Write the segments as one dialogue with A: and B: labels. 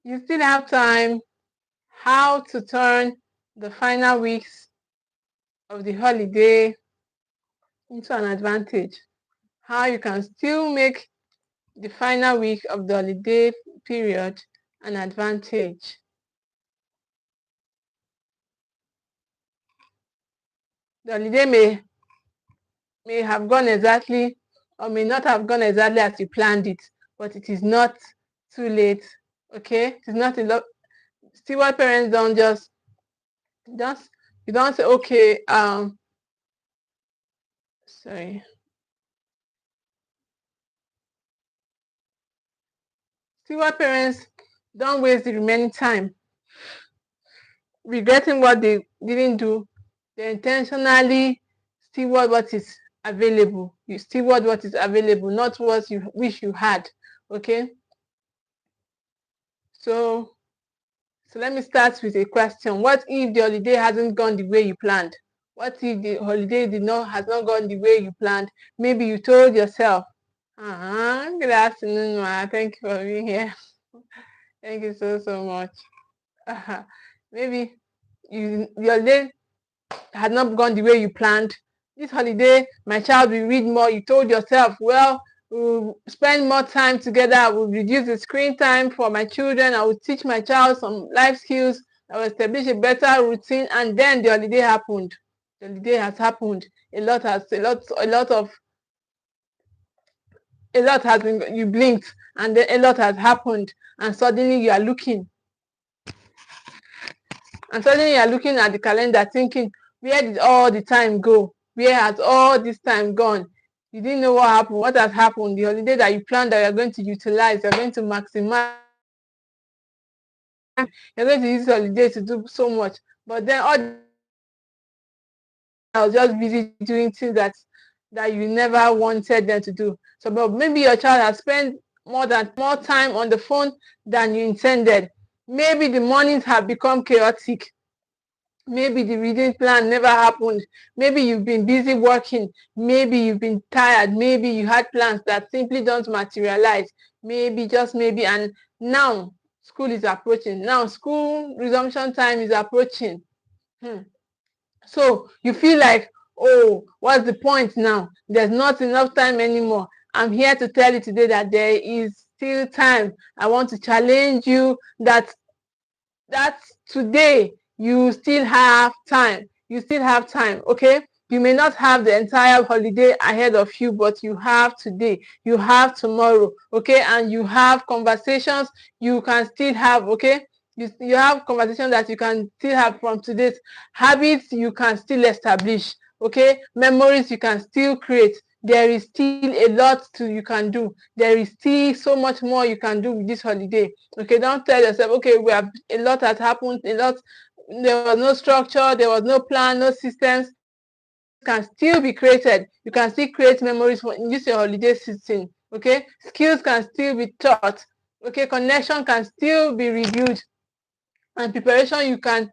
A: You still have time. How to turn the final weeks of the holiday into an advantage. How you can still make the final week of the holiday period an advantage. The holiday may have gone exactly or may not have gone exactly as you planned it, but it is not too late. Okay, it is not a lot. Steward parents don't just you don't say okay. Sorry. Steward parents don't waste the remaining time regretting what they didn't do. They intentionally steward what is available. You steward what is available, not what you wish you had. Okay. So let me start with a question. What if the holiday hasn't gone the way you planned? What if the holiday has not gone the way you planned? Maybe you told yourself, good afternoon, ma. Thank you for being here. Thank you so much. Maybe your day had not gone the way you planned. This holiday, my child will read more. You told yourself, well, we'll spend more time together. I will reduce the screen time for my children. I will teach my child some life skills. I will establish a better routine. And then the holiday happened. The holiday has happened. A lot has been, you blinked and then a lot has happened. And suddenly you are looking at the calendar thinking, where did all the time go? Where has all this time gone? You didn't know what happened. What has happened? The holiday that you planned that you're going to utilize, you're going to maximize, you're going to use the holiday to do so much. But then I was just busy doing things that you never wanted them to do. So but maybe your child has spent more time on the phone than you intended. Maybe the mornings have become chaotic. Maybe the reading plan never happened. Maybe you've been busy working. Maybe you've been tired. Maybe you had plans that simply don't materialize. Maybe, just maybe. And now school is approaching. Now school resumption time is approaching. So you feel like, oh, what's the point now? There's not enough time anymore. I'm here to tell you today that there is still time. I want to challenge you that today you still have time. You still have time, okay? You may not have the entire holiday ahead of you, but you have today, you have tomorrow, okay? And you have conversations you can still have, okay? You have conversations that you can still have from today's habits you can still establish, okay? Memories you can still create. There is still a lot you can do. There is still so much more you can do with this holiday. Okay, don't tell yourself, okay, a lot has happened, there was no structure, there was no plan, no systems. Can still be created. You can still create memories for in this your holiday season. Okay, skills can still be taught. Okay, connection can still be reviewed, and preparation you can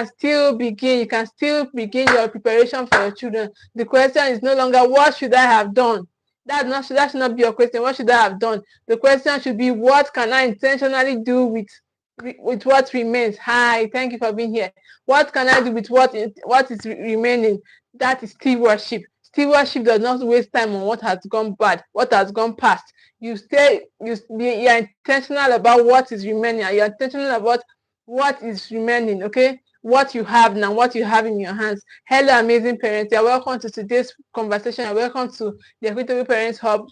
A: still begin. You can still begin your preparation for your children. The question is no longer what should I have done. That should not be your question. What should I have done? The question should be what can I intentionally do with what remains. Hi, thank you for being here. What can I do with what is remaining? That is stewardship. Stewardship does not waste time on what has gone bad, what has gone past. You're intentional about what is remaining, and you're intentional about what is remaining, okay? What you have now, what you have in your hands. Hello, amazing parents. You're welcome to today's conversation. You're welcome to the Equitable Parents Hub.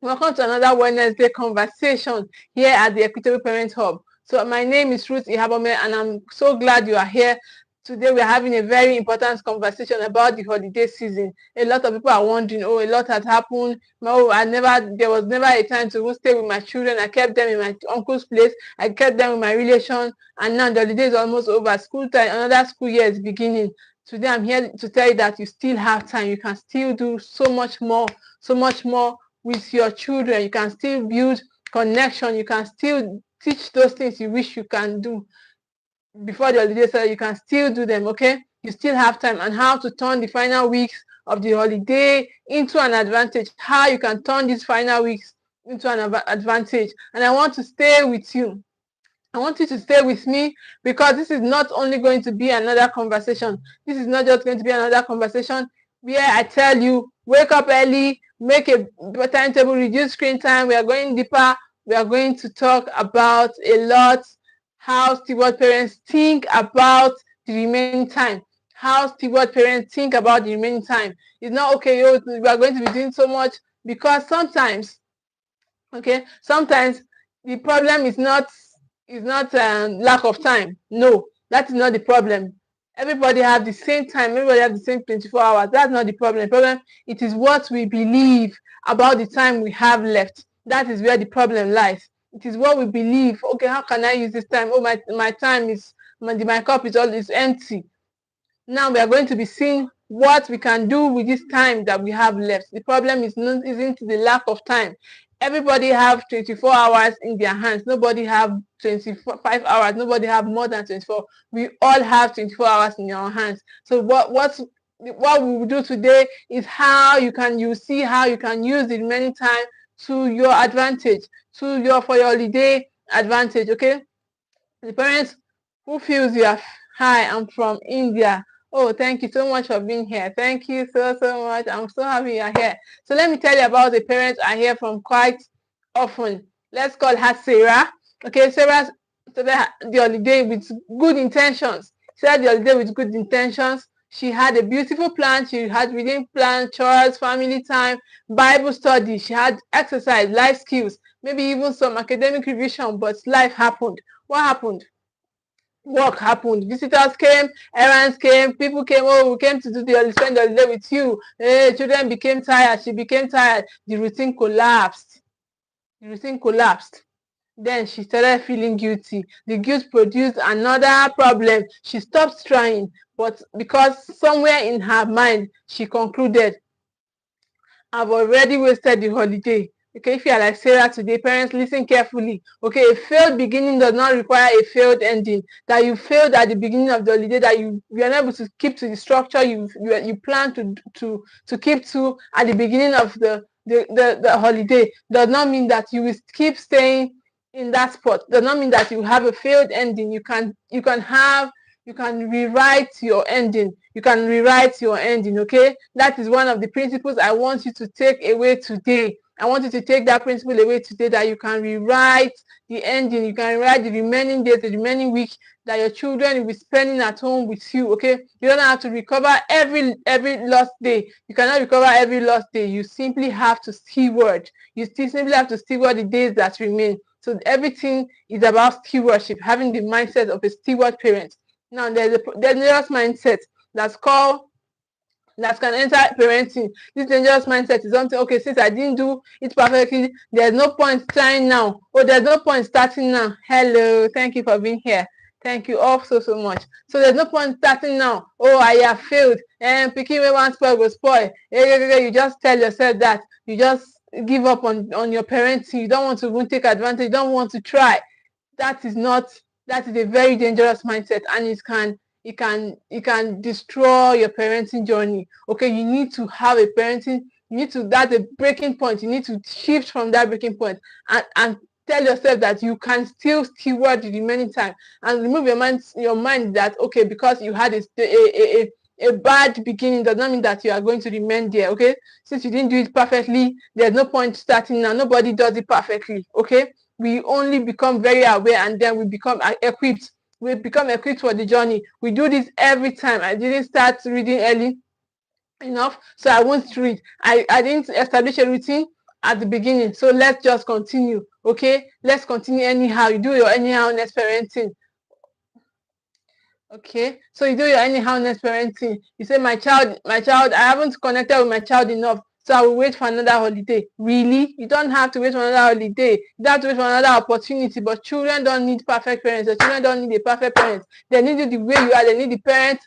A: Welcome to another Wednesday conversation here at the Equitable Parents Hub. So my name is Ruth, Ikhabomeh, and I'm so glad you are here. Today we're having a very important conversation about the holiday season. A lot of people are wondering, oh, a lot has happened. No, there was never a time to stay with my children. I kept them in my uncle's place. I kept them with my relation, and now the holiday is almost over. School time, another school year is beginning. Today I'm here to tell you that you still have time. You can still do so much more with your children. You can still build connection. You can still teach those things you wish you can do before the holiday, so you can still do them, okay? You still have time. And how to turn the final weeks of the holiday into an advantage. How you can turn these final weeks into an advantage, and I want to stay with you. I want you to stay with me, because this is not only going to be another conversation. This is not just going to be another conversation where I tell you, wake up early, make a timetable, reduce screen time. We are going deeper. We are going to talk about a lot, how steward parents think about the remaining time. How steward parents think about the remaining time. It's not okay, oh, we are going to be doing so much, because sometimes, okay, sometimes the problem is not lack of time. No, that is not the problem. Everybody have the same time. Everybody have the same 24 hours. That's not the problem. The problem, it is what we believe about the time we have left. That is where the problem lies. It is what we believe. Okay, how can I use this time? Oh, my time is, my cup is always empty. Now we are going to be seeing what we can do with this time that we have left. The problem isn't the lack of time. Everybody have 24 hours in their hands. Nobody have 25 hours. Nobody have more than 24. We all have 24 hours in our hands. So what we will do today is you see how you can use the remaining time to your advantage, for your holiday advantage. Okay, the parents who feels you are, hi, I'm from India. Oh, thank you so much for being here. Thank you so much. I'm so happy you're here. So let me tell you about the parents I hear from quite often. Let's call her Sarah. Okay, Sarah started the holiday with good intentions. Started the holiday with good intentions. She had a beautiful plan. She had reading plan, chores, family time, Bible study. She had exercise, life skills, maybe even some academic revision, but life happened. What happened? Work happened. Visitors came, errands came, people came. Oh, we came to spend the day with you. Children became tired. She became tired. The routine collapsed. Then she started feeling guilty. The guilt produced another problem. She stopped trying, but because somewhere in her mind, she concluded, I've already wasted the holiday. Okay, if you are like Sarah today, parents, listen carefully. Okay, a failed beginning does not require a failed ending. That you failed at the beginning of the holiday, that you are unable to keep to the structure you plan to keep to at the beginning of the holiday, does not mean that you will keep staying in that spot. Does not mean that you have a failed ending. You can rewrite your ending. Okay, that is one of the principles I want you to take away today. I want you to take that principle away today, that you can rewrite the ending. You can rewrite the remaining days, the remaining week that your children will be spending at home with you. Okay, you don't have to recover every lost day. You cannot recover every lost day. You simply have to steward. You still simply have to steward the days that remain. So everything is about stewardship, having the mindset of a steward parent. Now there's a dangerous mindset that can enter parenting. This dangerous mindset is something, okay, since I didn't do it perfectly, there's no point trying now. Oh, there's no point starting now. Hello, thank you for being here. Thank you all so much. So there's no point starting now. Oh, I have failed. And picking away one spoil will spoil. You just tell yourself that. You just give up on your parenting. You don't want to even take advantage. You don't want to try. That is a very dangerous mindset, and it can destroy your parenting journey. Okay, you need to have a parenting, that's a breaking point. You need to shift from that breaking point and tell yourself that you can still steward the remaining time, and remove your mind that, okay, because you had a bad beginning does not mean that you are going to remain there. Okay, since you didn't do it perfectly, there's no point starting now. Nobody does it perfectly. Okay, we only become very aware, and then we become equipped. We become equipped for the journey. We do this every time. I didn't start reading early enough, so I won't read. I didn't establish a routine at the beginning, so let's just continue. Okay, let's continue anyhow. You do your anyhow next parenting. Okay, so you do your anyhow next parenting. You say, my child, I haven't connected with my child enough, so I will wait for another holiday. Really? You don't have to wait for another holiday. You don't have to wait for another opportunity. But children don't need perfect parents. The children don't need a perfect parent. They need you the way you are. They need the parent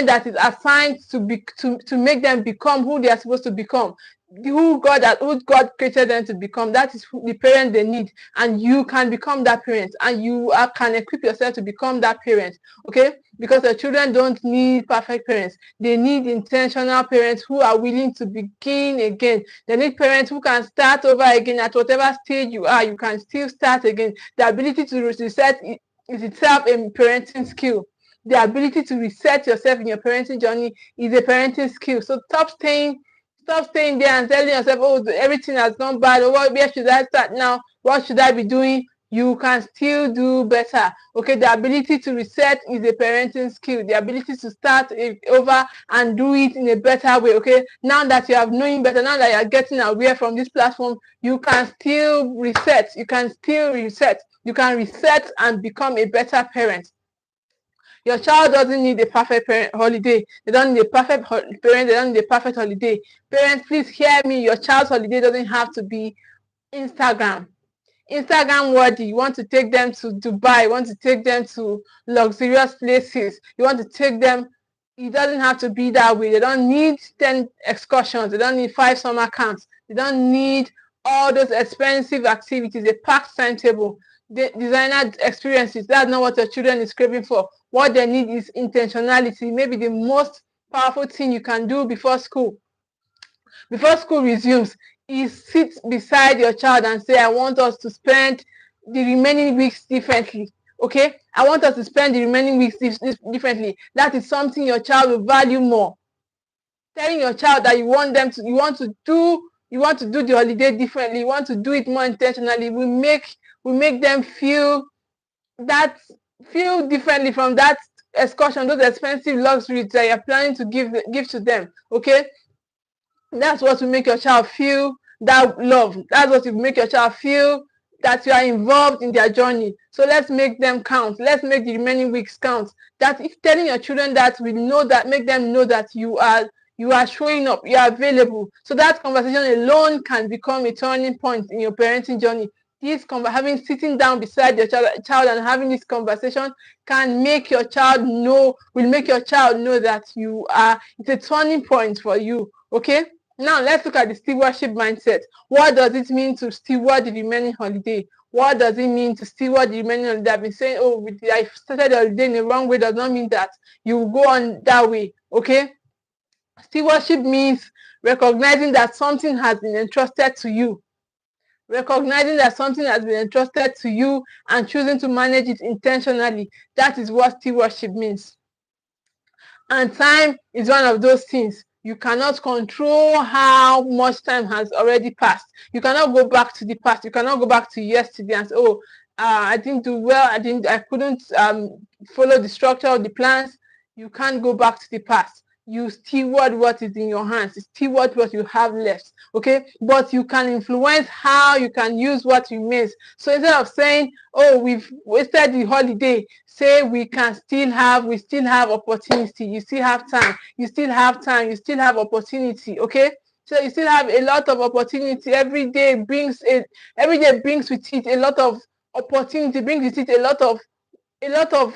A: that is assigned to make them become who they are supposed to become. who God created them to become. That is the parent they need, and you can become that parent, and you can equip yourself to become that parent. Okay, because the children don't need perfect parents. They need intentional parents who are willing to begin again. They need parents who can start over again at whatever stage you are. You can still start again. The ability to reset is itself a parenting skill. The ability to reset yourself in your parenting journey is a parenting skill. So stop staying there and telling yourself, oh, everything has gone bad. Oh, where should I start now? What should I be doing? You can still do better. Okay, the ability to reset is a parenting skill. The ability to start over and do it in a better way. Okay, now that you have knowing better, now that you are getting aware from this platform, you can still reset. You can still reset. You can reset and become a better parent. Your child doesn't need a perfect holiday. They don't need a perfect parent. They don't need a perfect holiday. Parents, please hear me. Your child's holiday doesn't have to be Instagram worthy. You want to take them to Dubai. You want to take them to luxurious places. You want to take them. It doesn't have to be that way. They don't need 10 excursions. They don't need 5 summer camps. They don't need all those expensive activities, a packed timetable, the designer experiences. That's not what your children is craving for. What they need is intentionality. Maybe the most powerful thing you can do before school resumes is sit beside your child and say, I want us to spend the remaining weeks differently. Okay, I want us to spend the remaining weeks differently. That is something your child will value more. Telling your child that you want to do the holiday differently, you want to do it more intentionally, will make them feel differently from that excursion, those expensive luxuries that you're planning to give to them. Okay, that's what will make your child feel that love. That's what will make your child feel that you are involved in their journey. So let's make them count. Let's make the remaining weeks count. That if telling your children that, will know that, make them know that you are showing up, you are available. So that conversation alone can become a turning point in your parenting journey. Sitting down beside your child and having this conversation can make your child know, that it's a turning point for you. Okay, now let's look at the stewardship mindset. What does it mean to steward the remaining holiday? What does it mean to steward the remaining holiday? I've been saying, I started the holiday in the wrong way, does not mean that you will go on that way. Okay, stewardship means recognizing that something has been entrusted to you. Recognizing that something has been entrusted to you and choosing to manage it intentionally. That is what stewardship means. And time is one of those things. You cannot control how much time has already passed. You cannot go back to the past. You cannot go back to yesterday and say, I didn't do well. I couldn't follow the structure of the plans. You can't go back to the past. You steward what is in your hands. You steward what you have left. Okay, but you can influence how you can use what remains. So instead of saying, we've wasted the holiday, say we still have opportunity. You still have time. You still have opportunity. Okay, so you still have a lot of opportunity. Every day brings with it a lot of opportunity. Brings with it a lot of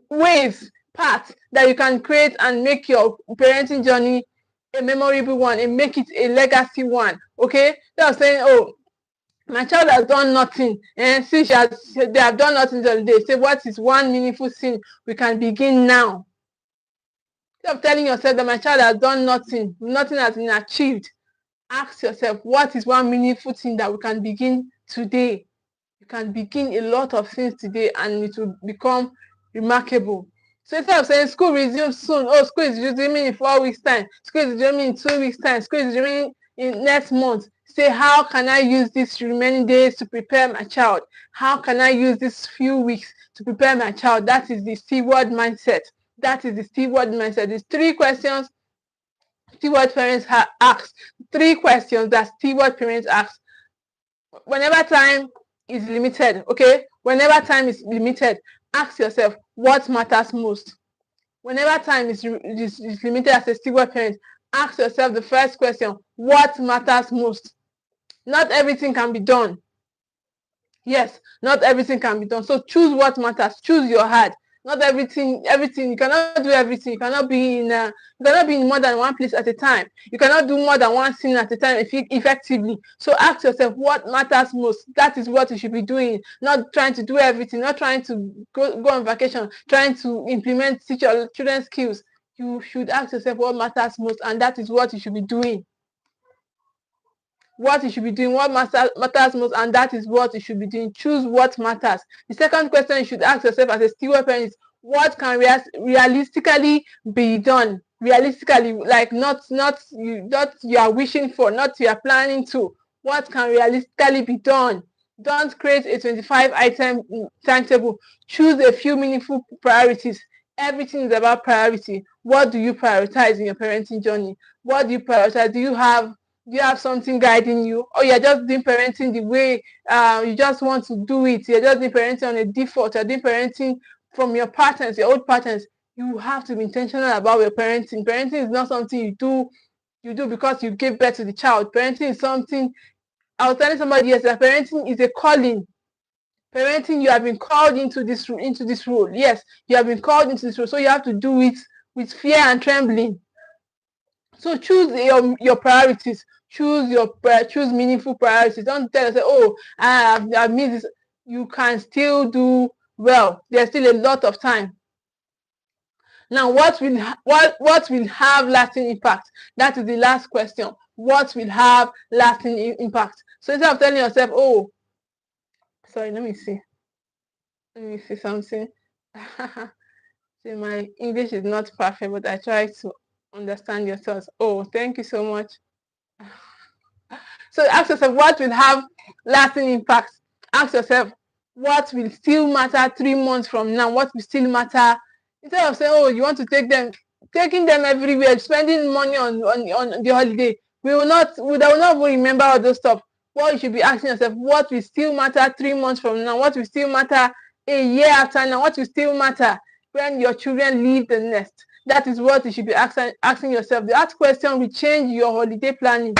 A: ways, paths that you can create and make your parenting journey a memorable one and make it a legacy one. Okay, so I'm saying, my child has done nothing, and since they have done nothing till they say, what is one meaningful thing we can begin now? Instead of telling yourself that my child has done nothing has been achieved, ask yourself, what is one meaningful thing that we can begin today? You can begin a lot of things today and it will become remarkable. So instead of saying school resumes soon, school is resuming in 4 weeks time, school is resuming in 2 weeks time, school is resuming in next month, say, how can I use these remaining days to prepare my child? How can I use these few weeks to prepare my child? That is the steward mindset. These 3 questions steward parents ask. 3 questions that steward parents ask. Whenever time is limited, ask yourself, what matters most? Whenever time is limited as a steward parent, ask yourself the first question, what matters most? Not everything can be done. Yes, not everything can be done. So choose what matters. Choose your heart. Not everything. You cannot do everything. You cannot be in more than one place at a time. You cannot do more than one thing at a time effectively. So ask yourself what matters most. That is what you should be doing. Not trying to do everything. Not trying to go on vacation. Trying to teach your children skills. You should ask yourself what matters most, and that is what you should be doing. What you should be doing, what matters most, and that is what you should be doing. Choose what matters. The second question you should ask yourself as a steward parent is, what can realistically be done? Realistically, like not you are wishing for, not you are planning to. What can realistically be done? Don't create a 25-item timetable. Choose a few meaningful priorities. Everything is about priority. What do you prioritize in your parenting journey? What do you prioritize? Do you have something guiding you, or you're just doing parenting the way you just want to do it? You're just doing parenting on a default. You're doing parenting from your patterns, your old patterns. You have to be intentional about your parenting. Parenting is not something you do because you gave birth to the child. Parenting is something, I was telling somebody yesterday, parenting is a calling. Parenting, you have been called into this role. Yes, you have been called into this role, so you have to do it with fear and trembling. So choose your priorities. Choose meaningful priorities. Don't tell yourself, oh, I've missed this. You can still do well. There's still a lot of time. Now, what will have lasting impact? That is the last question. What will have lasting impact? So instead of telling yourself, oh, sorry, let me see something. See, my English is not perfect, but I try to understand your thoughts. Oh, thank you so much. So ask yourself, what will have lasting impact? Ask yourself, what will still matter 3 months from now? What will still matter? Instead of saying, oh, you want to taking them everywhere, spending money on the holiday, we will not even remember all those stuff. What you should be asking yourself, what will still matter 3 months from now? What will still matter a year after now? What will still matter when your children leave the nest? That is what you should be asking yourself. That question will change your holiday planning.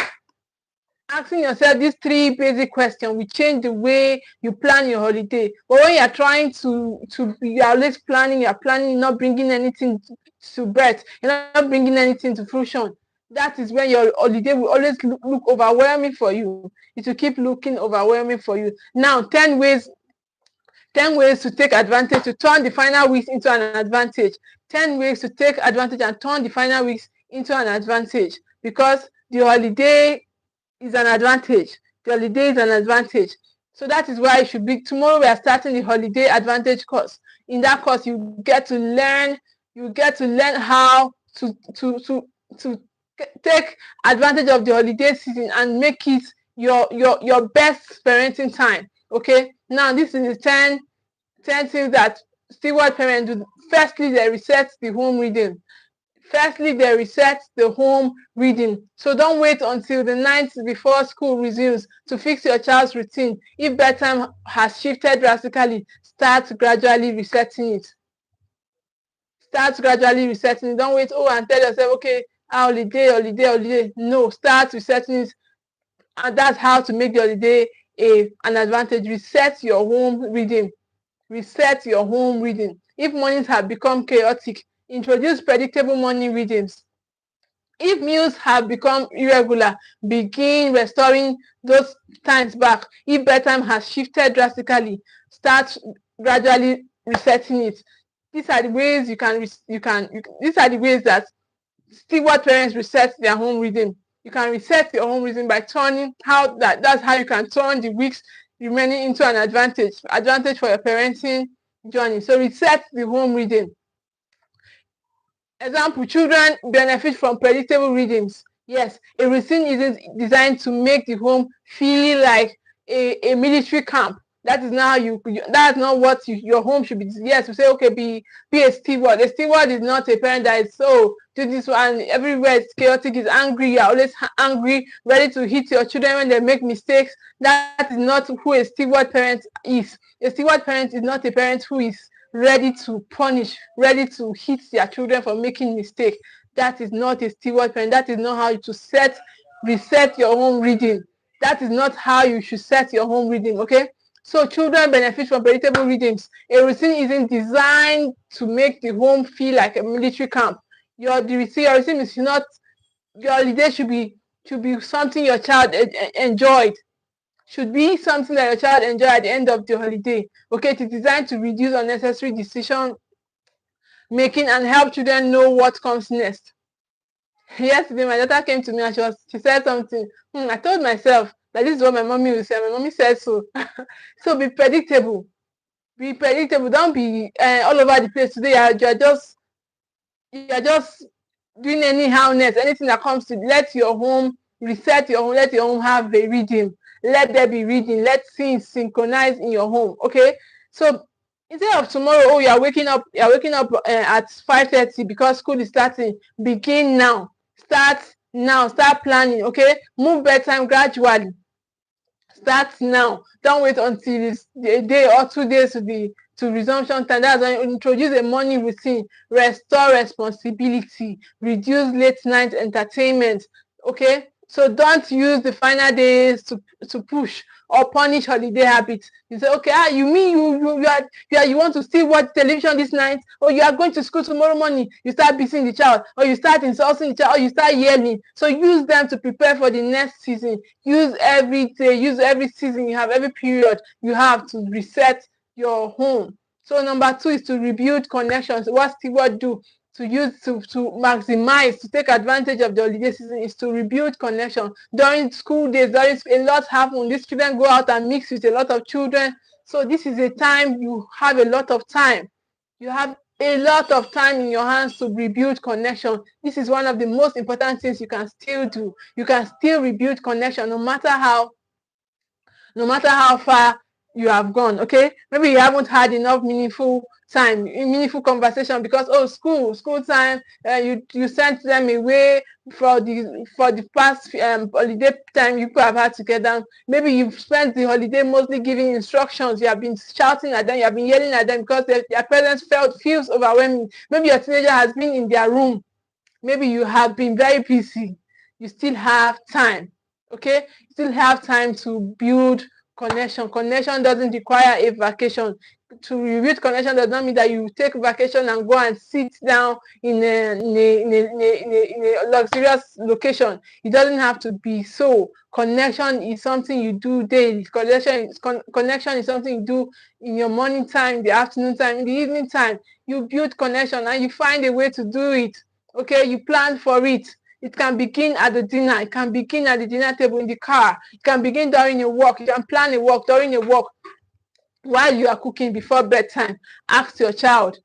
A: Asking yourself these 3 basic questions will change the way you plan your holiday. But when you are trying you are always planning, not bringing anything to birth, you're not bringing anything to fruition. That is when your holiday will always look overwhelming for you. It will keep looking overwhelming for you. Now, 10 ways to take advantage, to turn the final weeks into an advantage. 10 ways to take advantage and turn the final weeks into an advantage, because the holiday is an advantage. The holiday is an advantage. So that is why it should be. Tomorrow we are starting the holiday advantage course. In that course, you get to learn how to take advantage of the holiday season and make it your best parenting time. Okay. Now this is the 10 things that steward parents do. Firstly, they reset the home reading. So don't wait until the night before school resumes to fix your child's routine. If bedtime has shifted drastically, start gradually resetting it. Don't wait, and tell yourself, okay, holiday. No, start resetting it. And that's how to make the holiday an advantage. Reset your home reading. If mornings have become chaotic, introduce predictable morning rhythms. If meals have become irregular, begin restoring those times back. If bedtime has shifted drastically, start gradually resetting it. These are the ways these are the ways that steward parents reset their home rhythm. You can reset your home rhythm by that's how you can turn the weeks remaining into an advantage for your parenting journey. So reset the home rhythm. Example, children benefit from predictable rhythms. Yes, a routine isn't designed to make the home feel like a military camp. That is not that's not what your home should be. Yes, you say, okay, be a steward. A steward is not a parent that is so do this one everywhere. It's chaotic. Is angry. You're always angry, ready to hit your children when they make mistakes. That is not who a steward parent is. A steward parent is not a parent who is ready to punish, ready to hit their children for making mistakes. That is not a steward parent. That is not how to reset your home reading. That is not how you should set your home reading. Okay. So children benefit from predictable rhythms. A routine isn't designed to make the home feel like a military camp. Your routine is not, your holiday should be something your child enjoyed. Should be something that your child enjoy at the end of the holiday. Okay, it is designed to reduce unnecessary decision making and help children know what comes next. Yesterday, my daughter came to me and she said something. I told myself that this is what my mommy will say. My mommy said so. So be predictable. Be predictable. Don't be all over the place today. You are just doing anyhowness. Anything that comes to, let your home reset your home. Let your home have a rhythm. Let there be reading. Let things synchronize in your home. Okay. So instead of tomorrow, oh, you are waking up at 5:30 because school is starting. Begin now. Start now. Start planning. Okay. Move bedtime gradually. Start now. Don't wait until a day or 2 days to resumption time. That's when you introduce a morning routine, restore responsibility, reduce late night entertainment. Okay, so don't use the final days to push or punish holiday habits. You say, okay, you mean you want to still watch television this night, or you are going to school tomorrow morning? You start beating the child, or you start insulting the child, or you start yelling. So use them to prepare for the next season. Use every day, use every season you have, every period you have to reset your home. So number 2 is to rebuild connections. What steward do to maximize, to take advantage of the holiday season is to rebuild connection. During school days, a lot happen. These children go out and mix with a lot of children. So this is a time you have a lot of time. You have a lot of time in your hands to rebuild connection. This is one of the most important things you can still do. You can still rebuild connection no matter how far you have gone. Okay, maybe you haven't had enough meaningful conversation because school time, you sent them away for the past holiday time you could have had together. Maybe you've spent the holiday mostly giving instructions. You have been shouting at them, you have been yelling at them because their presence feels overwhelming. Maybe your teenager has been in their room. Maybe you have been very busy. You still have time. Okay, you still have time to build connection. Connection doesn't require a vacation. To rebuild connection does not mean that you take vacation and go and sit down in a luxurious location. It doesn't have to be so. Connection is something you do daily. Connection is something you do in your morning time, the afternoon time, in the evening time. You build connection and you find a way to do it. Okay, you plan for it. It can begin at the dinner. It can begin at the dinner table in the car. It can begin during a walk. You can plan a walk during a walk while you are cooking before bedtime. Ask your child,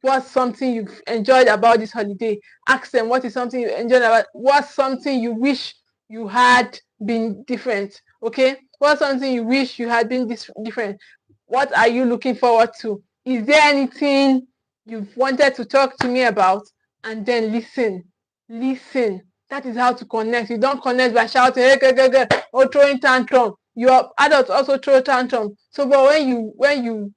A: what's something you've enjoyed about this holiday? Ask them, what is something you enjoyed about? What's something you wish you had been different? Okay, what's something you wish you had been different? What are you looking forward to? Is there anything you've wanted to talk to me about? And then listen. That is how to connect. You don't connect by shouting, hey, or throwing tantrum. Your adults also throw tantrum. So, but when you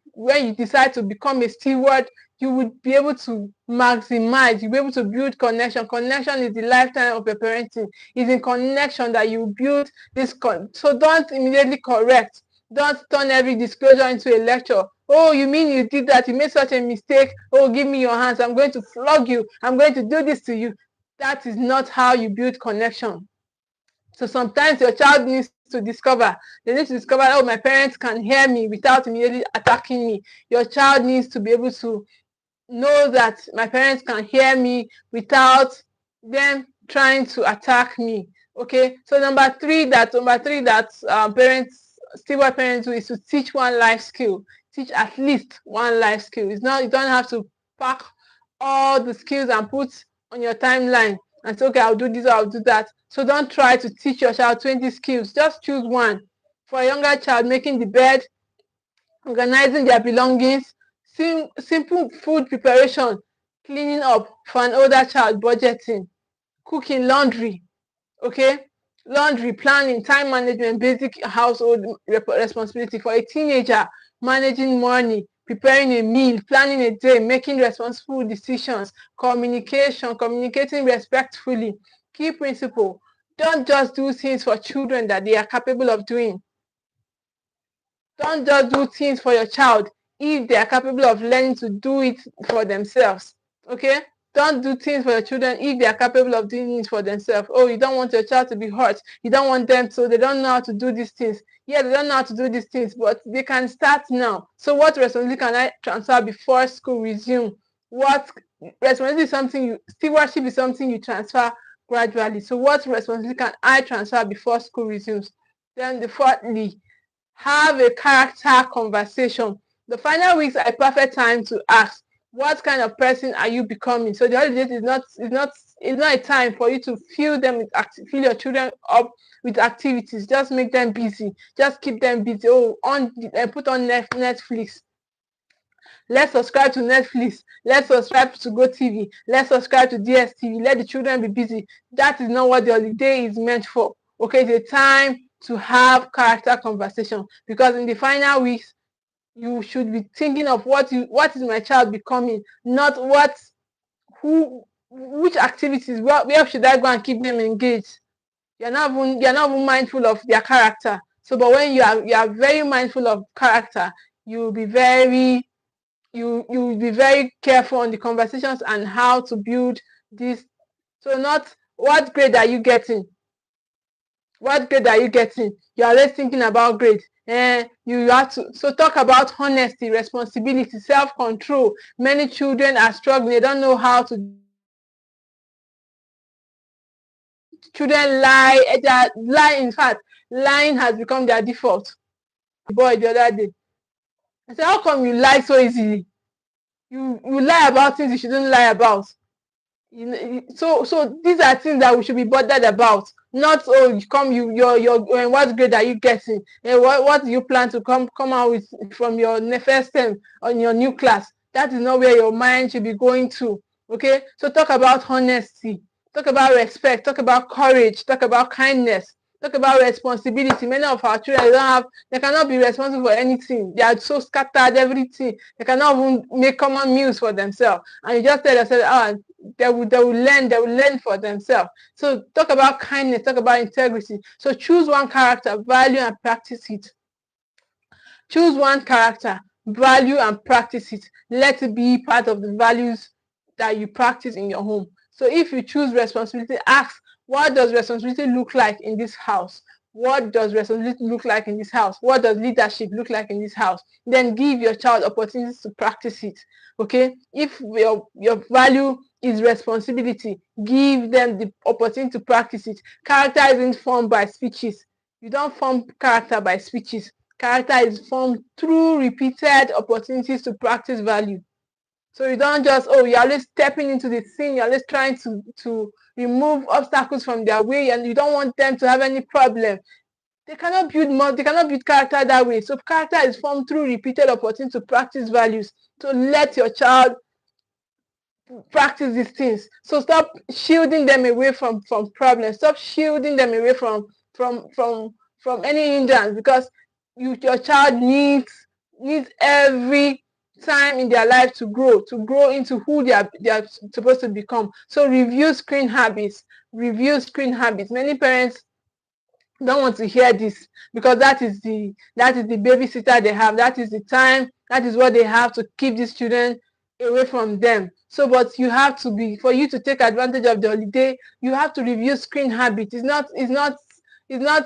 A: decide to become a steward, you would be able to maximize. You'll be able to build connection. Connection is the lifetime of your parenting. It's in connection that you build this. So don't immediately correct. Don't turn every disclosure into a lecture. Oh, you mean you did that? You made such a mistake. Oh, give me your hands. I'm going to flog you. I'm going to do this to you. That is not how you build connection. So sometimes your child needs to discover. They need to discover, oh, my parents can hear me without immediately attacking me. Your child needs to be able to know that my parents can hear me without them trying to attack me. Okay. So number three that steward parents do is to teach one life skill. Teach at least one life skill. It's not, you don't have to pack all the skills and put on your timeline and say, okay, I'll do this, I'll do that. So don't try to teach your child 20 skills. Just choose one. For a younger child, making the bed, organizing their belongings, simple food preparation, cleaning up. For an older child, budgeting, cooking, laundry. Okay, laundry, planning, time management, basic household responsibility. For a teenager, managing money, preparing a meal, planning a day, making responsible decisions, communicating respectfully. Key principle: don't just do things for children that they are capable of doing. Don't just do things for your child if they are capable of learning to do it for themselves. Okay? Don't do things for your children if they are capable of doing it for themselves. Oh, you don't want your child to be hurt. You don't want them, so they don't know how to do these things. Yeah, they don't know how to do these things, but they can start now. So what responsibility can I transfer before school resume? What responsibility is something stewardship is something you transfer gradually. So what responsibility can I transfer before school resumes? Then fourthly, have a character conversation. The final weeks are a perfect time to ask, what kind of person are you becoming? So the holidays is not a time for you to fill your children up with activities. Just make them busy. Just keep them busy. Oh, put on Netflix. Let's subscribe to Netflix. Let's subscribe to GoTV. Let's subscribe to DSTV. Let the children be busy. That is not what the holiday is meant for. Okay, it's a time to have character conversation, because in the final weeks, you should be thinking of what is my child becoming, not which activities, where should I go and keep them engaged. You're not even mindful of their character. So, but when you are very mindful of character, you'll be very you'll be very careful on the conversations and how to build this. So, not what grade are you getting? What grade are you getting? You're always thinking about grade. You have to talk about honesty, responsibility, self-control. Many children are struggling. They don't know how to. Children lie. In fact, lying has become their default. Boy, the other day, I said, how come you lie so easily? You lie about things you shouldn't lie about. So these are things that we should be bothered about. Not, oh, you're what grade are you getting? And what do you plan to come out with from your first term on your new class? That is not where your mind should be going to. Okay, so talk about honesty, talk about respect, talk about courage, talk about kindness, talk about responsibility. Many of our children they cannot be responsible for anything. They are so scattered, everything. They cannot even make common meals for themselves. And you just tell yourself, they will learn for themselves. So talk about kindness, talk about integrity. So choose one character, value and practice it. Choose one character, value and practice it. Let it be part of the values that you practice in your home. So if you choose responsibility, ask, what does responsibility look like in this house? What does responsibility look like in this house? What does leadership look like in this house? Then give your child opportunities to practice it. Okay? If your value is responsibility, give them the opportunity to practice it. Character isn't formed by speeches. You don't form character by speeches. Character is formed through repeated opportunities to practice value. So you don't just, you're always stepping into the scene, you're always trying to remove obstacles from their way, and you don't want them to have any problem. They cannot build character that way. So character is formed through repeated opportunities to practice values. So let your child practice these things. So stop shielding them away from problems. Stop shielding them away from any hindrance, because your child needs every time in their life to grow into who they are supposed to become. So review screen habits. Many parents don't want to hear this, because that is the babysitter they have. That is the time. That is what they have to keep these children away from them. So, but for you to take advantage of the holiday, you have to review screen habits. It's not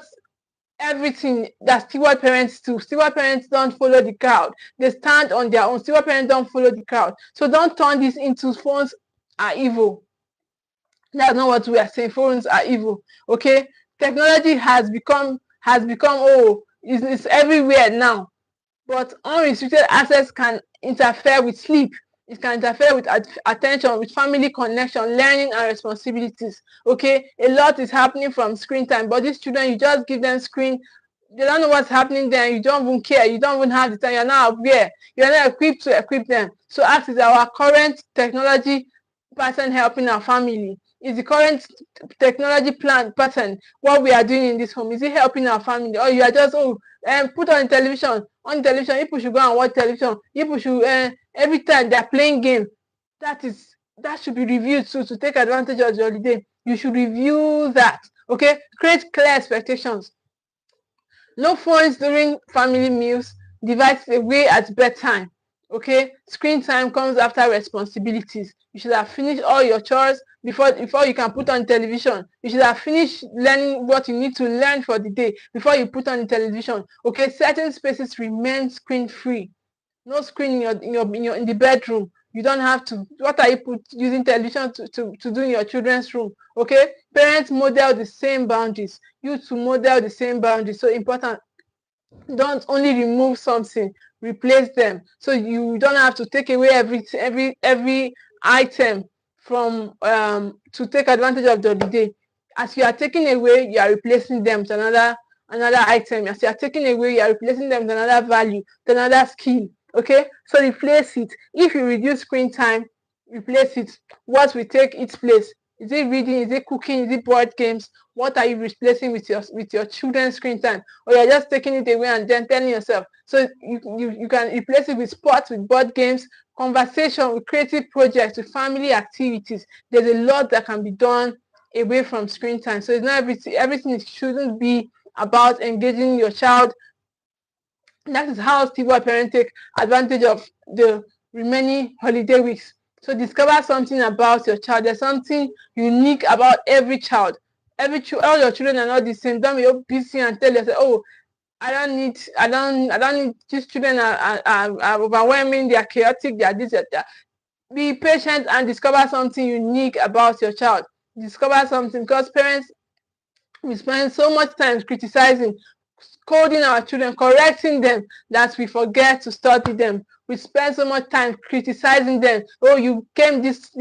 A: everything that steward parents do. Steward parents don't follow the crowd. They stand on their own. Steward parents don't follow the crowd. So don't turn this into phones are evil. That's not what we are saying. Phones are evil. Okay? Technology has become it's everywhere now. But unrestricted access can interfere with sleep. It can interfere with attention, with family connection, learning, and responsibilities. Okay, a lot is happening from screen time, but these children, you just give them screen. They don't know what's happening there. You don't even care. You don't even have the time. You're not aware. You're not equipped to equip them. So ask, is our current technology pattern helping our family? Is the current technology pattern what we are doing in this home? Is it helping our family? Or you are just put on television. On television, people should go and watch television. People should every time they're playing game. That should be reviewed too, to take advantage of the holiday. You should review that. Okay, create clear expectations. No phones during family meals. devices away at bedtime. Okay, screen time comes after responsibilities. You should have finished all your chores before you can put on television. You should have finished learning what you need to learn for the day before you put on the television. Okay, certain spaces remain screen free. No screen in the bedroom. You don't have to. What are you using television to do in your children's room? Okay, parents model the same boundaries. You to model the same boundaries. So important. Don't only remove something, replace them. So you don't have to take away every item from to take advantage of the holiday. As you are taking away, you are replacing them with another item. As you are taking away, you are replacing them with another value, with another skill. Okay, so replace it. If you reduce screen time, replace it. What will take its place? Is it reading? Is it cooking? Is it board games? What are you replacing with your children's screen time? Or you're just taking it away and then telling yourself. So you can replace it with sports, with board games, conversation, with creative projects, with family activities. There's a lot that can be done away from screen time. So it's not everything shouldn't be about engaging your child. That is how steward parents take advantage of the remaining holiday weeks. So discover something about your child. There's something unique about every child. All your children are not the same. Don't be busy and tell yourself, oh, I don't need these children are overwhelming, they are chaotic, they are this, that. Be patient and discover something unique about your child. Discover something, because parents, we spend so much time criticizing, scolding our children, correcting them, that we forget to study them. We spend so much time criticizing them. Oh, you came this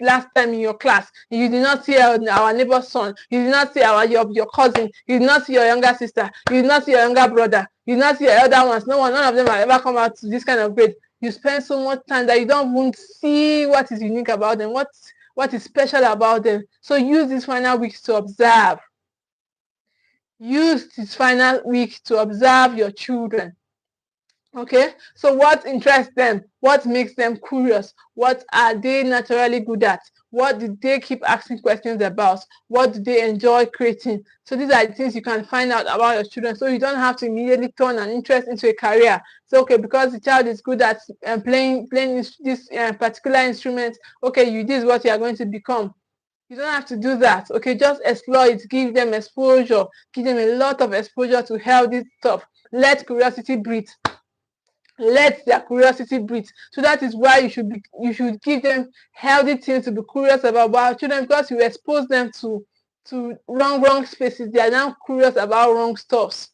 A: last time in your class. You did not see our neighbor's son. You did not see your cousin. You did not see your younger sister. You did not see your younger brother. You did not see your elder ones. None of them have ever come out to this kind of grade. You spend so much time that you don't even see what is unique about them, what is special about them. So use this final week to observe. Use this final week to observe your children. Okay, so what interests them? What makes them curious? What are they naturally good at? What do they keep asking questions about? What do they enjoy creating? So these are the things you can find out about your children. So you don't have to immediately turn an interest into a career. So okay, because the child is good at playing this particular instrument, okay, this is what you are going to become. You don't have to do that. Okay, just explore it. Give them exposure. Give them a lot of exposure to healthy stuff. Let curiosity breathe. Let their curiosity breathe. So that is why you should give them healthy things to be curious about. But our children, because you expose them to wrong spaces, they are now curious about wrong stuffs.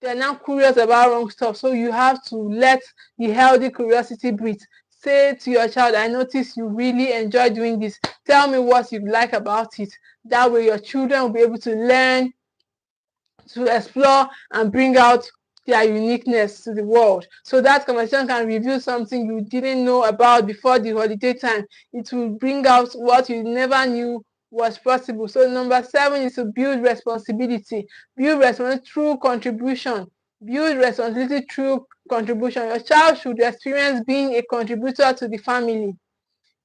A: They are now curious about wrong stuff. So you have to let the healthy curiosity breathe. Say to your child, I notice you really enjoy doing this. Tell me what you like about it. That way your children will be able to learn, to explore, and bring out their uniqueness to the world. So that conversation can reveal something you didn't know about before the holiday time. It will bring out what you never knew was possible. So number 7 is to build responsibility. Build responsibility through contribution. Build responsibility through contribution. Your child should experience being a contributor to the family.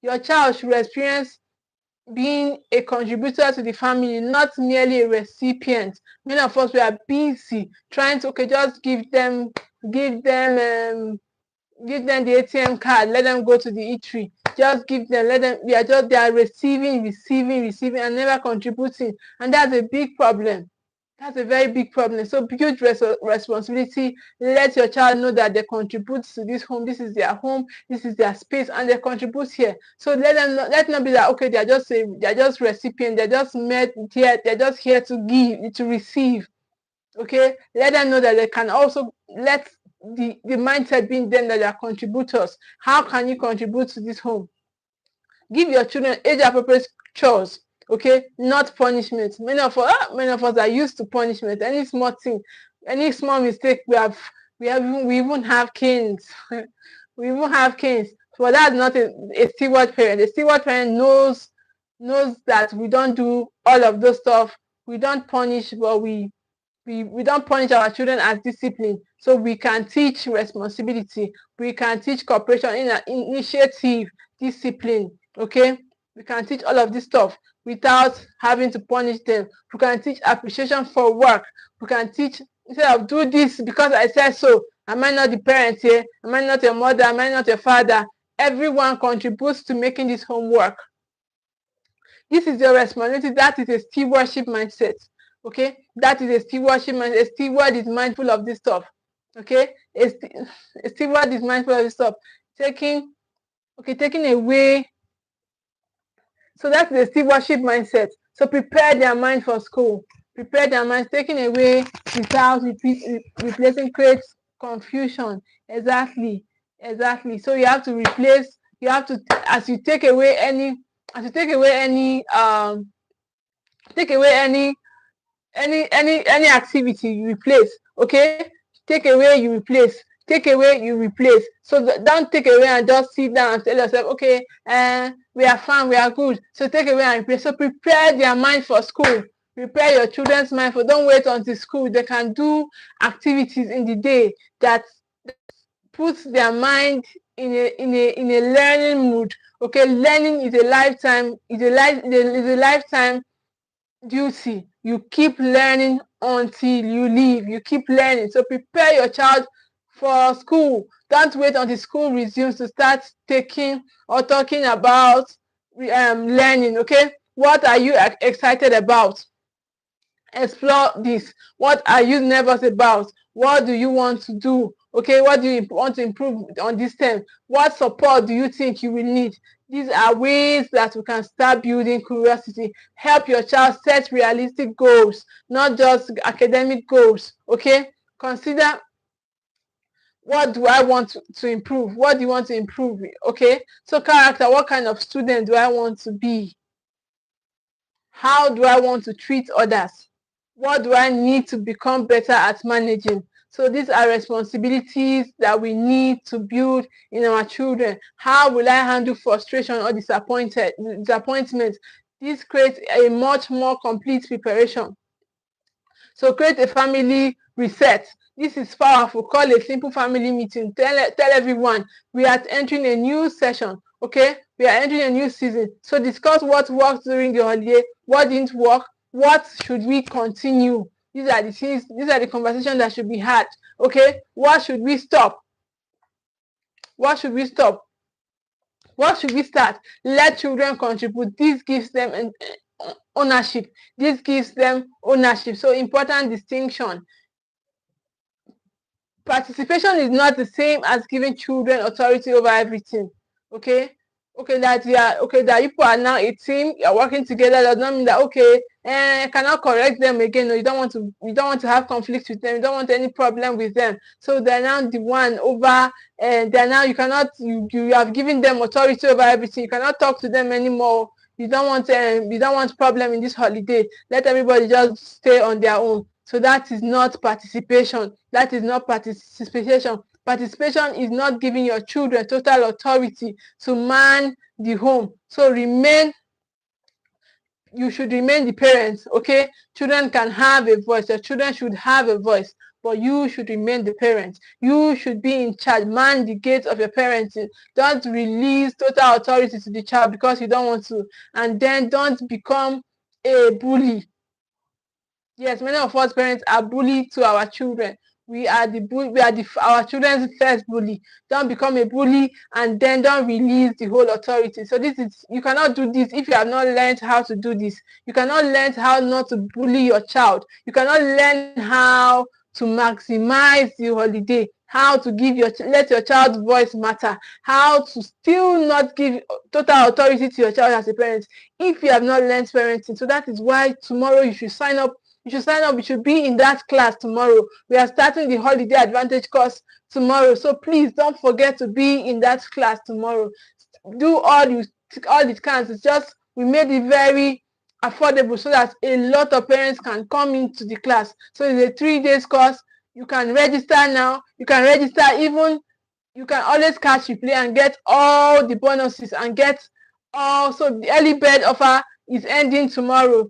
A: Your child should experience being a contributor to the family, not merely a recipient. Many of us, we are busy trying to just give them the ATM card, let them go to the eatery. Just give them, they are receiving, and never contributing. And that's a big problem. That's a very big problem. So build responsibility. Let your child know that they contribute to this home. This is their home. This is their space, and they contribute here. So let not be that okay. They are just recipients. They're just met here. They're just here to give, to receive. Okay. Let them know that they can also let the mindset be in them that they are contributors. How can you contribute to this home? Give your children age-appropriate chores. Okay, not punishment. Many of us are used to punishment. Any small thing, any small mistake, we even have canes. We even have canes. But that's not a steward parent. A steward parent knows that we don't do all of those stuff. We don't punish, but we don't punish our children as discipline. So we can teach responsibility. We can teach cooperation, initiative, discipline. Okay, we can teach all of this stuff without having to punish them. We can teach appreciation for work. We can teach, instead of do this because I said so, Am I not the parent here? Am I not your mother? Am I not your father? Everyone contributes to making this homework. This is your responsibility. That is a stewardship mindset. Okay, that is a stewardship mindset. A steward is mindful of this stuff. Okay, a steward is mindful of this stuff. Taking away. So that's the stewardship mindset. So prepare their mind for school. Prepare their mind. Taking away without replacing creates confusion. Exactly. So you have to replace. You have to, as you take away any take away any activity, you replace. Okay, take away, you replace. Take away, you replace. So don't take away and just sit down and tell yourself, okay, we are fine, we are good. So take away and replace. So prepare their mind for school. Prepare your children's mind for. Don't wait until school. They can do activities in the day that puts their mind in a learning mood. Okay, learning is a lifetime. Is a lifetime duty. You keep learning until you leave. You keep learning. So prepare your child for school. Don't wait until school resumes to start taking or talking about learning. Okay, what are you excited about? Explore this. What are you nervous about? What do you want to do? Okay, what do you want to improve on this term? What support do you think you will need? These are ways that we can start building curiosity. Help your child set realistic goals, not just academic goals. Okay, consider, what do I want to improve? What do you want to improve? Okay, so character, what kind of student do I want to be? How do I want to treat others? What do I need to become better at managing? So these are responsibilities that we need to build in our children. How will I handle frustration or disappointment? This creates a much more complete preparation. So create a family reset. This is powerful. Call a simple family meeting. Tell everyone we are entering a new session. Okay, we are entering a new season. So discuss what worked during the holiday, what didn't work, what should we continue. These are the things. These are the conversations that should be had. Okay, what should we stop? What should we stop? What should we start? Let children contribute. This gives them ownership. This gives them ownership. So important distinction. Participation is not the same as giving children authority over everything. Okay, that you people are now a team, you're working together, does not mean that cannot correct them again. No, you don't want to have conflict with them, you don't want any problem with them. So they're now the one over, and they're now, you have given them authority over everything. You cannot talk to them anymore. You don't want problem in this holiday. Let everybody just stay on their own. So that is not participation. That is not participation. Participation is not giving your children total authority to man the home. So you should remain the parents. Okay, children can have a voice. Your children should have a voice, but you should remain the parent. You should be in charge. Man the gates of your parenting. Don't release total authority to the child because you don't want to, and then don't become a bully. Yes, many of us parents are bullied to our children. We are our children's first bully. Don't become a bully and then don't release the whole authority. So you cannot do this if you have not learned how to do this. You cannot learn how not to bully your child. You cannot learn how to maximize the holiday, how to let your child's voice matter, how to still not give total authority to your child as a parent if you have not learned parenting. So that is why tomorrow you should sign up. You should be in that class tomorrow. We are starting the holiday advantage course tomorrow. So please don't forget to be in that class tomorrow. Do all it can. It's just, we made it very affordable so that a lot of parents can come into the class. So it's a 3 days course. You can register now. You can register even, you can always catch replay and get all the bonuses and get also the early bird offer is ending tomorrow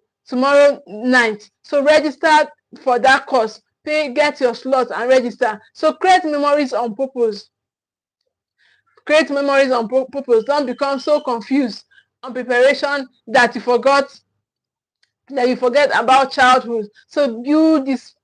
A: night. So register for that course. Get your slot and register. So create memories on purpose. Create memories on purpose. Don't become so confused on preparation that you forget about childhood. So build this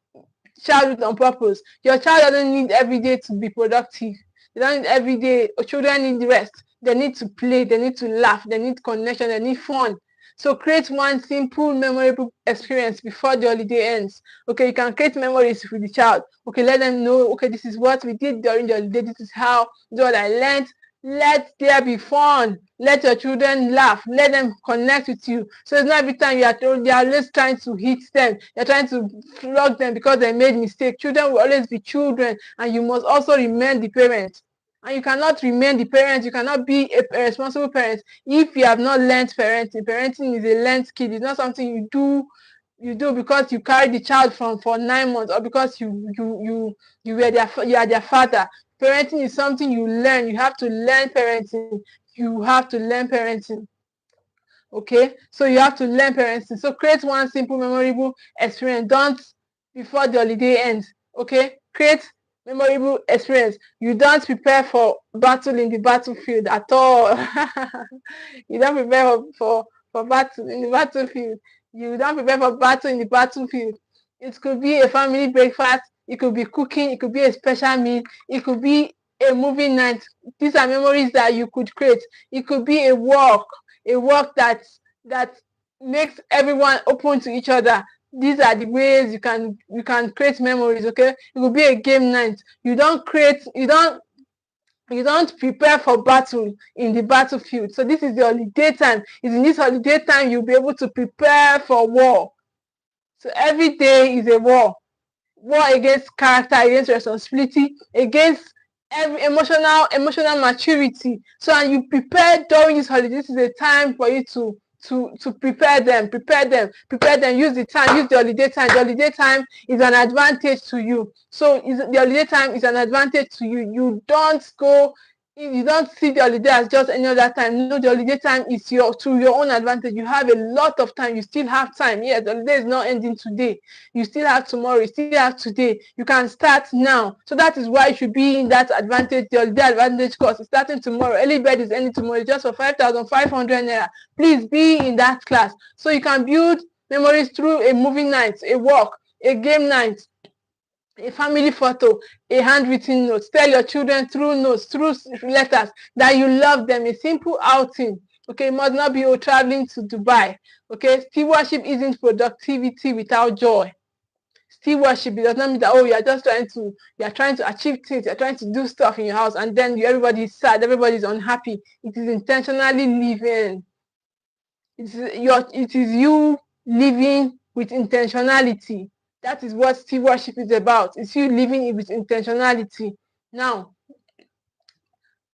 A: childhood on purpose. Your child doesn't need every day to be productive. They don't need every day. Children need rest. They need to play. They need to laugh. They need connection. They need fun. So create one simple, memorable experience before the holiday ends. Okay, you can create memories with the child. Okay, let them know, okay, this is what we did during the holiday. This is what I learned. Let there be fun. Let your children laugh. Let them connect with you. So it's not every time you are always trying to hit them. You're trying to flog them because they made mistake. Children will always be children, and you must also remain the parent. And you cannot remain the parent. You cannot be a responsible parent if you have not learned parenting. Parenting is a learned skill. It's not something you do because you carried the child for 9 months, or because you are their father. Parenting is something you learn. You have to learn parenting. You have to learn parenting. Okay, so you have to learn parenting. So create one simple, memorable experience. Don't before the holiday ends. Okay, create memorable experience. You don't prepare for battle in the battlefield at all. You don't prepare for battle in the battlefield. You don't prepare for battle in the battlefield. It could be a family breakfast. It could be cooking. It could be a special meal. It could be a movie night. These are memories that you could create. It could be a walk that makes everyone open to each other. These are the ways you can create memories. Okay, it could be a game night. You don't prepare for battle in the battlefield. So this is the holiday time. It's in this holiday time you'll be able to prepare for war. So every day is a war against character, against responsibility, against every emotional maturity. So, and you prepare during this holiday. This is a time for you to prepare them. Use the holiday time. The holiday time is an advantage to you. So the holiday time is an advantage to you. You don't see the holiday as just any other time. No, the holiday time is to your own advantage. You have a lot of time. You still have time. Yes, the holiday is not ending today. You still have tomorrow. You still have today. You can start now. So that is why you should be in that advantage. The holiday advantage course is starting tomorrow. Early bird is ending tomorrow. It's just for 5,500 naira. Please be in that class so you can build memories through a movie night, a walk, a game night, a family photo, a handwritten note. Tell your children through notes, through letters, that you love them. A simple outing. Okay, it must not be traveling to Dubai. Okay, stewardship isn't productivity without joy. Stewardship, it does not mean that you are trying to achieve things, you're trying to do stuff in your house, and then everybody is sad, everybody is unhappy. It is intentionally living. It is you living with intentionality. That is what stewardship is about. It's you living with intentionality. Now,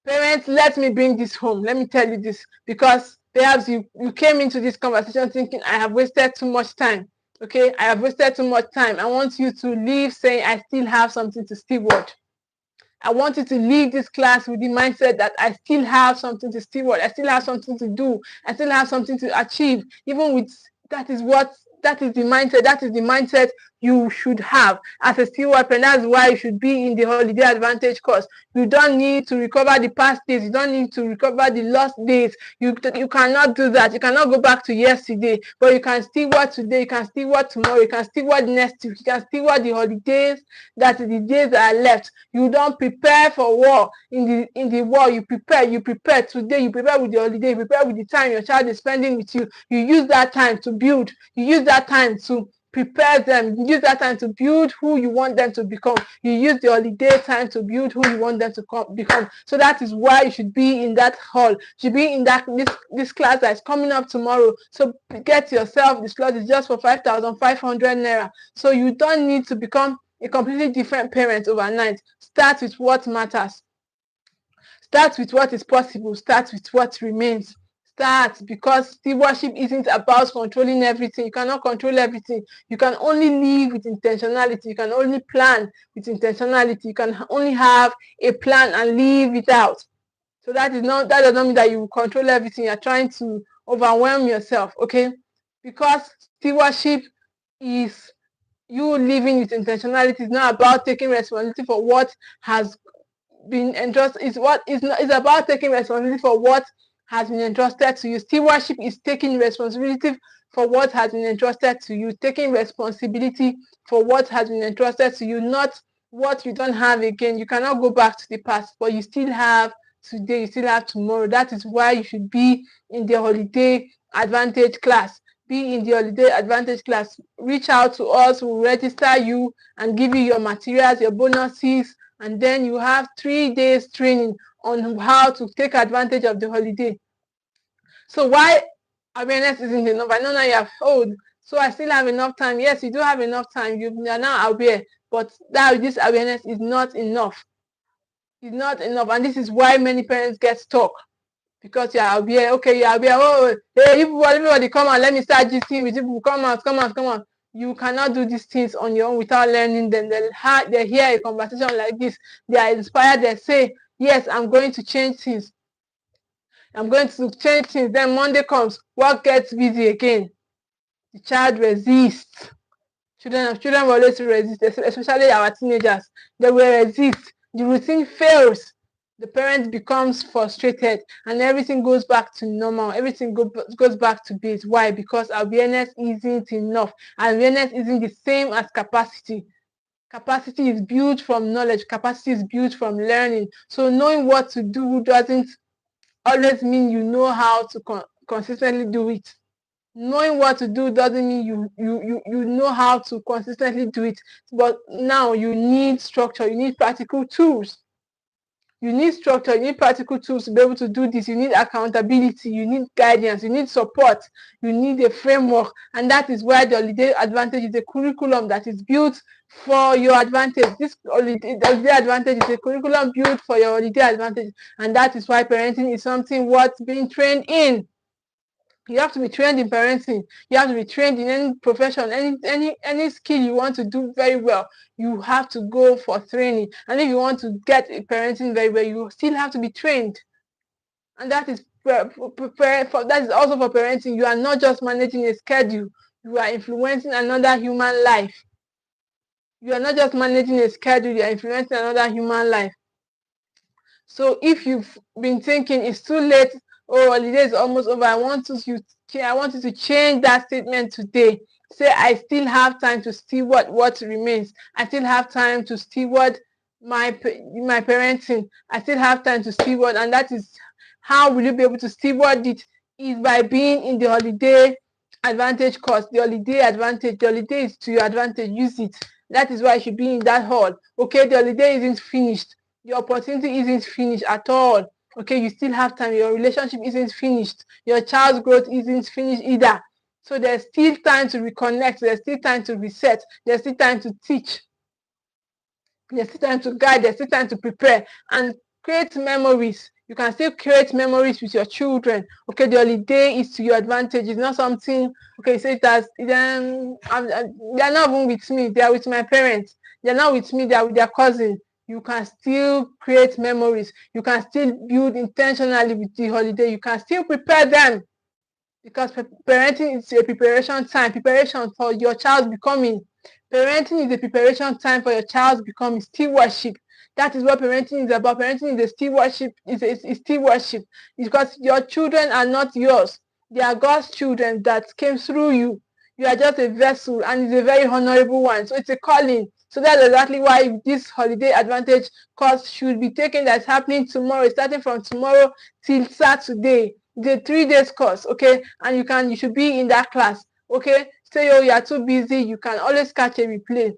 A: parents, let me bring this home. Let me tell you this, because perhaps you came into this conversation thinking, I have wasted too much time. Okay, I have wasted too much time. I want you to leave saying, I still have something to steward. I want you to leave this class with the mindset that I still have something to steward. I still have something to do. I still have something to achieve. Even with that is the mindset. That is the mindset you should have as a steward, and that's why you should be in the holiday advantage course. You don't need to recover the past days. You don't need to recover the lost days. You cannot do that. You cannot go back to yesterday, but you can steward today. You can steward tomorrow. You can steward next week. You can steward the holidays. That is the days that are left. You don't prepare for war. In the war, you prepare today. You prepare with the holiday. You prepare with the time your child is spending with you. You use that time to build. You use that time to prepare them. You use that time to build who you want them to become. You use the holiday time to build who you want them to become. So that is why you should be in that hall. You should be in this class that is coming up tomorrow. So get yourself. This class is just for 5,500 naira. So you don't need to become a completely different parent overnight. Start with what matters. Start with what is possible. Start with what remains. Start, because stewardship isn't about controlling everything. You cannot control everything. You can only live with intentionality. You can only plan with intentionality. You can only have a plan and live it out. So that does not mean that you will control everything. You're trying to overwhelm yourself, okay? Because stewardship is you living with intentionality. It's not about taking responsibility for what has been entrusted. It's about taking responsibility for what has been entrusted to you. Stewardship is taking responsibility for what has been entrusted to you, taking responsibility for what has been entrusted to you, not what you don't have again. You cannot go back to the past, but you still have today, you still have tomorrow. That is why you should be in the holiday advantage class. Be in the holiday advantage class. Reach out to us, we'll register you and give you your materials, your bonuses, and then you have 3 days training on how to take advantage of the holiday. So why awareness isn't enough? I know now you have old, so I still have enough time. Yes, you do have enough time. You are now aware, but this awareness is not enough. It's not enough, and this is why many parents get stuck, because you are aware. Okay, you are aware. Oh, hey, everybody come on, let me start this thing with people. Come out. You cannot do these things on your own without learning them. They hear a conversation like this, they are inspired, they say, yes, I'm going to change things. I'm going to change things. Then Monday comes, work gets busy again. The child resists. Children will always resist, especially our teenagers. They will resist. The routine fails. The parent becomes frustrated, and everything goes back to normal. Everything goes back to base. Why? Because awareness isn't enough. Awareness isn't the same as capacity. Capacity is built from knowledge. Capacity is built from learning. So knowing what to do doesn't always mean you know how to consistently do it. Knowing what to do doesn't mean you know how to consistently do it. But now you need structure. You need practical tools. You need structure. You need practical tools to be able to do this. You need accountability. You need guidance. You need support. You need a framework. And that is why the holiday advantage is a curriculum that is built for your advantage. This holiday advantage is a curriculum built for your holiday advantage. And that is why parenting is something worth being trained in. You have to be trained in parenting. You have to be trained in any profession, any skill you want to do very well. You have to go for training. And if you want to get parenting very well, you still have to be trained. And that is also for parenting. You are not just managing a schedule. You are influencing another human life. You are not just managing a schedule. You are influencing another human life. So if you've been thinking it's too late, oh, holiday is almost over, I want you to change that statement today. Say, I still have time to steward what remains. I still have time to steward my parenting. I still have time to steward, and that is how will you be able to steward it, is by being in the holiday advantage course. The holiday advantage, the holiday is to your advantage. Use it. That is why you should be in that hall. Okay, the holiday isn't finished. The opportunity isn't finished at all. Okay, you still have time. Your relationship isn't finished. Your child's growth isn't finished either. So there's still time to reconnect. There's still time to reset. There's still time to teach. There's still time to guide. There's still time to prepare and create memories. You can still create memories with your children. Okay, the holiday is to your advantage. It's not something, okay, say that they're not even with me. They are with my parents. They're not with me. They are with their cousin. You can still create memories. You can still build intentionally with the holiday. You can still prepare them, because parenting is a preparation time, preparation for your child's becoming. Parenting is a preparation time for your child's becoming. Stewardship. That is what parenting is about. Parenting is a stewardship. Is stewardship, because your children are not yours. They are God's children that came through you. You are just a vessel, and it's a very honorable one. So it's a calling. So that's exactly why this holiday advantage course should be taken. That's happening tomorrow, starting from tomorrow till Saturday. It's a 3 days course, okay? And you should be in that class, okay? Say, oh, you are too busy, you can always catch a replay.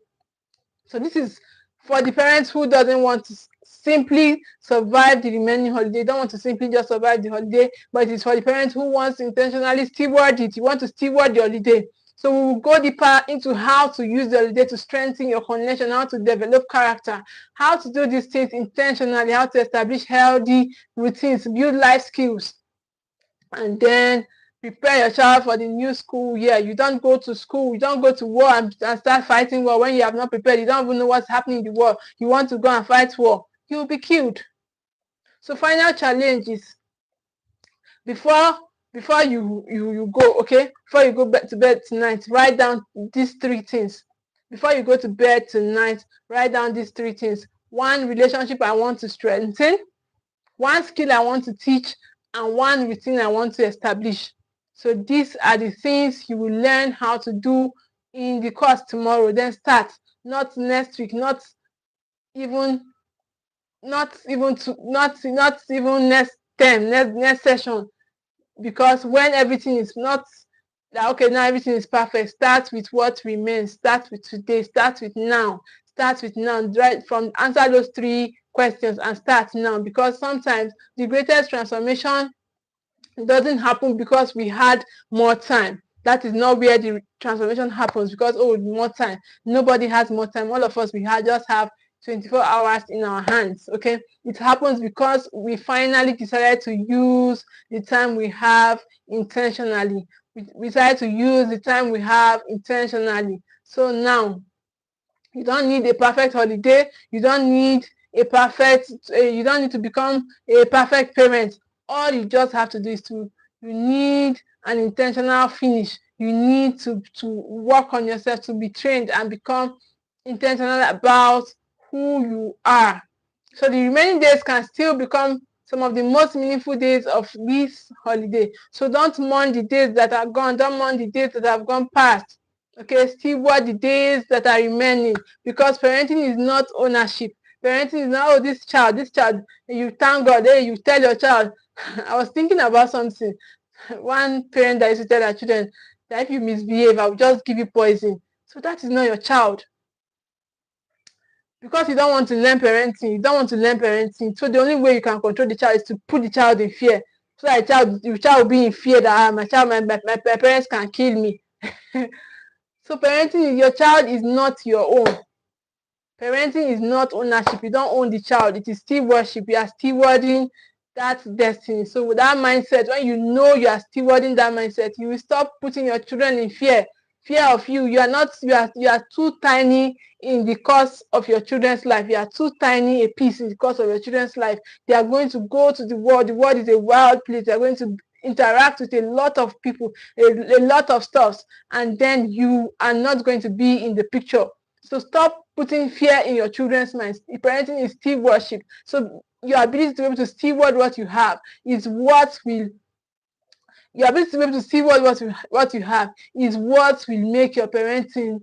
A: So this is for the parents who doesn't want to simply survive the remaining holiday, don't want to simply just survive the holiday, but it's for the parents who wants to intentionally steward it. You want to steward the holiday. So we will go deeper into how to use the holiday to strengthen your connection, how to develop character, how to do these things intentionally, how to establish healthy routines, build life skills, and then prepare your child for the new school year. You don't go to school, you don't go to war and start fighting war when you have not prepared. You don't even know what's happening in the war. You want to go and fight war, you'll be killed. So final challenge is, before you go, okay, before you go back to bed tonight, write down these 3 things. Before you go to bed tonight, write down these 3 things. 1 relationship I want to strengthen, 1 skill I want to teach, and 1 routine I want to establish. So these are the things you will learn how to do in the course tomorrow. Then start, not next week, even not even next term, next session. Because when everything is not that okay, now everything is perfect, start with what remains, start with today, start with now, right from answer those 3 questions and start now. Because sometimes the greatest transformation doesn't happen because we had more time. That is not where the transformation happens, because oh, more time. Nobody has more time. All of us, just have 24 hours in our hands. Okay, it happens because we finally decided to use the time we have intentionally. We decided to use the time we have intentionally. So now you don't need a perfect holiday. You don't need you don't need to become a perfect parent. All you just have to do is you need an intentional finish. You need to work on yourself, to be trained and become intentional about who you are. So the remaining days can still become some of the most meaningful days of this holiday. So don't mourn the days that are gone. Don't mourn the days that have gone past. Okay, steward the days that are remaining, because parenting is not ownership. Parenting is not, oh, this child, you thank God, hey, you tell your child. I was thinking about something. One parent that used to tell their children that if you misbehave, I'll just give you poison. So that is not your child. Because you don't want to learn parenting, so the only way you can control the child is to put the child in fear. So that the child will be in fear that my parents can kill me. So your child is not your own. Parenting is not ownership. You don't own the child. It is stewardship. You are stewarding that destiny. So with that mindset, when you know you are stewarding that mindset, you will stop putting your children in fear of you. You are too tiny in the course of your children's life. You are too tiny a piece in the course of your children's life. They are going to go to the world. The world is a wild place. They are going to interact with a lot of people, a lot of stuff, and then you are not going to be in the picture. So stop putting fear in your children's minds. Parenting is stewardship. So your ability to be able to steward what you have is what will your ability to be able to steward what you have is what will make your parenting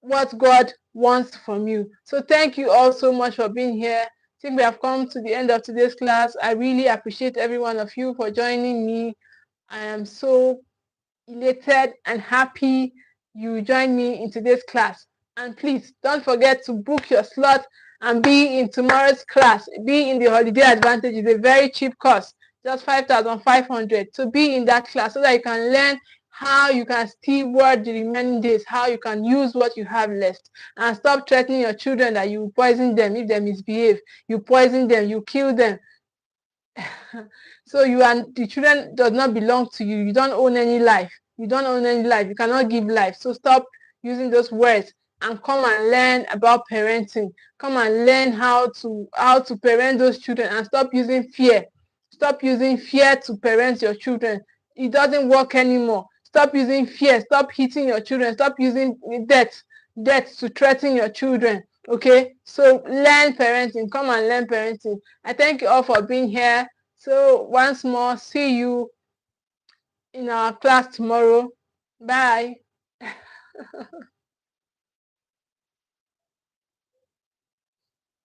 A: what God wants from you. So thank you all so much for being here. I think we have come to the end of today's class. I really appreciate every one of you for joining me. I am so elated and happy you joined me in today's class. And please don't forget to book your slot and be in tomorrow's class. Be in the Holiday Advantage. It's a very cheap course, just 5,500 to be in that class, so that you can learn how you can steward the remaining days, how you can use what you have left, and stop threatening your children that you poison them if they misbehave. You poison them, you kill them. So the children does not belong to you. You don't own any life. You don't own any life. You cannot give life. So stop using those words and come and learn about parenting. Come and learn how to parent those children, and stop using fear. Stop using fear to parent your children. It doesn't work anymore. Stop using fear. Stop hitting your children. Stop using death to threaten your children. Okay, so learn parenting. Come and learn parenting. I thank you all for being here. So once more, see you in our class tomorrow. Bye.